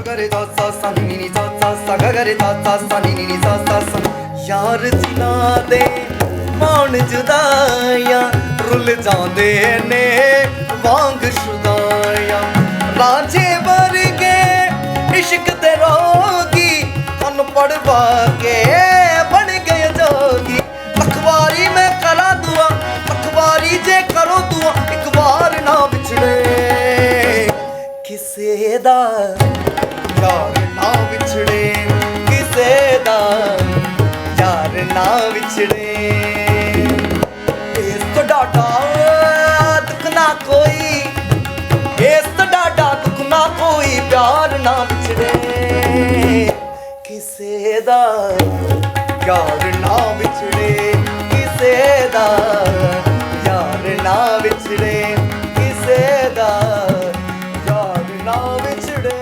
गरे सा सा सा नी नी सा सा सा ग गरे सा सा सा नी नी सा सा सा। यार जिना दे मौन जुदाइयां रुल जांदे ने वांग शुदाइयां। रांझे वर्गे इश्क दे रोगी अनपढ़ वाके बन गए जोगी। अखबारी मैं करा दुआ अखबारी जे करो दुआ एक बार ना बिछड़े किसे दा यार ना बिछड़े किसे दा यार ना बिछड़े। इस तो डाटा दुख ना कोई इस तो डाटा दुख ना कोई प्यार ना बिछड़े किसे दा यार ना बिछड़े किसे दा यार ना बिछड़े किसे दा यार ना बिछड़े।